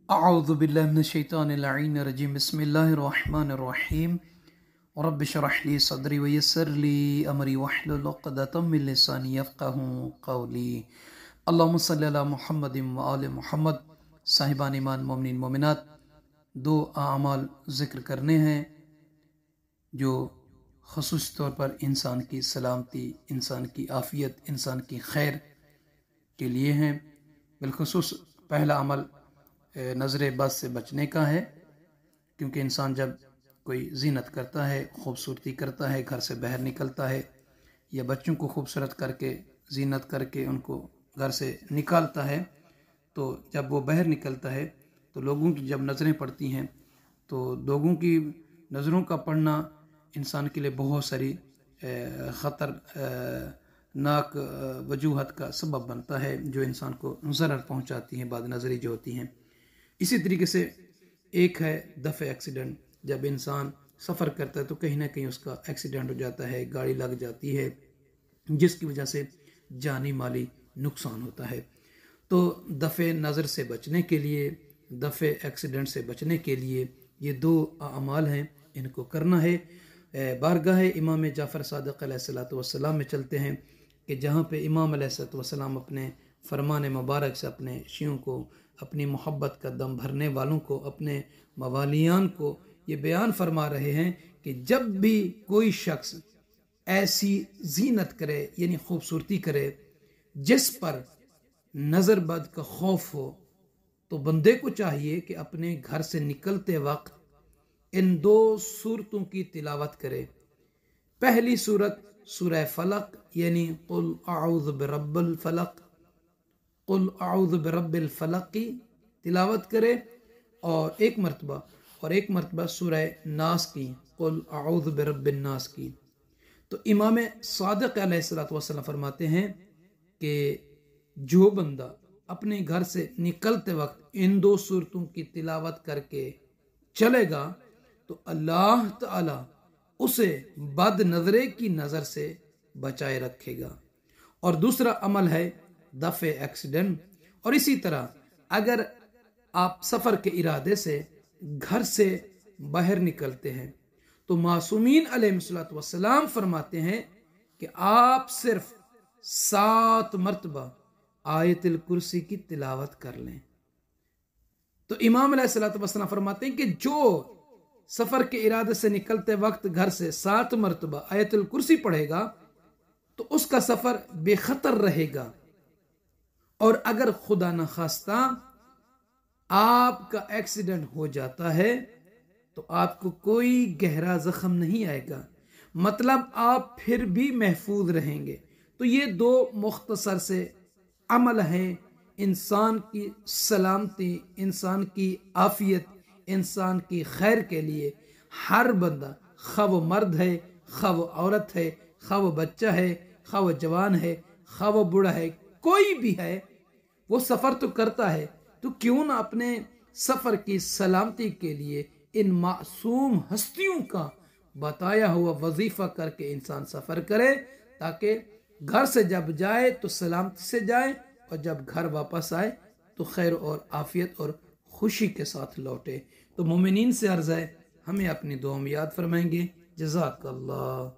أعوذ بالله من الشيطان اللعين الرجيم بسم الله الرحمن الرحيم رب اشرح لي صدري ويسر لي أمري واحلل عقدة من لساني يفقهوا قولي اللهم صل على محمد وآل محمد۔ صاحبان ایمان مومنین مومنات، دو اعمال ذکر کرنے ہیں جو خصوصی طور پر انسان کی سلامتی، انسان کی عافیت، انسان کی خیر کے لیے ہیں۔ بالخصوص پہلا عمل نظر بد سے بچنے کا ہے، کیونکہ انسان جب کوئی زینت کرتا ہے، خوبصورتی کرتا ہے، گھر سے باہر نکلتا ہے یا بچوں کو خوبصورت کر کے زینت کر کے ان کو گھر سے نکالتا ہے، تو جب وہ باہر نکلتا ہے تو لوگوں کی جب نظریں پڑتی ہیں تو لوگوں کی نظروں کا پڑنا انسان کے لیے بہت ساری خطرناک وجوہات کا سبب بنتا ہے، جو انسان کو ضرر پہنچاتی ہیں، بعد نظری جو ہوتی ہیں۔ اسی طریقے سے ایک ہے دفع ایکسیڈنٹ۔ جب انسان سفر کرتا ہے تو کہیں نہ کہیں اس کا ایکسیڈنٹ ہو جاتا ہے، گاڑی لگ جاتی ہے، جس کی وجہ سے جانی مالی نقصان ہوتا ہے۔ تو دفع نظر سے بچنے کے لیے، دفع ایکسیڈنٹ سے بچنے کے لیے یہ دو اعمال ہیں، ان کو کرنا ہے۔ بارگاہ امام جعفر صادق علیہ السلام میں چلتے ہیں کہ جہاں پہ امام علیہ السلام اپنے فرمان مبارک سے اپنے شیعوں کو، اپنی محبت کا دم بھرنے والوں کو، اپنے موالیان کو یہ بیان فرما رہے ہیں کہ جب بھی کوئی شخص ایسی زینت کرے، یعنی خوبصورتی کرے جس پر نظر بد کا خوف ہو، تو بندے کو چاہیے کہ اپنے گھر سے نکلتے وقت ان دو سورتوں کی تلاوت کرے۔ پہلی سورت سورہ فلق، یعنی قل اعوذ برب الفلق، قل اعوذ برب الفلق کی تلاوت کرے، اور ایک مرتبہ سورہ ناس کی، قل اعوذ برب الناس کی۔ تو امام صادق علیہ السلام فرماتے ہیں کہ جو بندہ اپنے گھر سے نکلتے وقت ان دو سورتوں کی تلاوت کر کے چلے گا تو اللہ تعالی اسے بد نظرے کی نظر سے بچائے رکھے گا۔ اور دوسرا عمل ہے دفع ایکسیڈنٹ۔ اور اسی طرح اگر آپ سفر کے ارادے سے گھر سے باہر نکلتے ہیں تو معصومین علیہ السلام فرماتے ہیں کہ آپ صرف 7 مرتبہ آیت الکرسی کی تلاوت کر لیں۔ تو امام علیہ السلام فرماتے ہیں کہ جو سفر کے ارادے سے نکلتے وقت گھر سے 7 مرتبہ آیت الکرسی پڑھے گا تو اس کا سفر بے خطر رہے گا، اور اگر خدا نخواستہ آپ کا ایکسیڈنٹ ہو جاتا ہے تو آپ کو کوئی گہرا زخم نہیں آئے گا، مطلب آپ پھر بھی محفوظ رہیں گے۔ تو یہ دو مختصر سے عمل ہیں انسان کی سلامتی، انسان کی عافیت، انسان کی خیر کے لیے۔ ہر بندہ، خواہ وہ مرد ہے، خواہ وہ عورت ہے، خواہ وہ بچہ ہے، خواہ وہ جوان ہے، خواہ وہ بوڑھا ہے، کوئی بھی ہے، وہ سفر تو کرتا ہے، تو کیوں نہ اپنے سفر کی سلامتی کے لیے ان معصوم ہستیوں کا بتایا ہوا وظیفہ کر کے انسان سفر کرے، تاکہ گھر سے جب جائے تو سلامتی سے جائے، اور جب گھر واپس آئے تو خیر اور عافیت اور خوشی کے ساتھ لوٹے۔ تو مومنین سے عرض ہے ہمیں اپنی دعا میں یاد فرمائیں گے۔ جزاک اللہ۔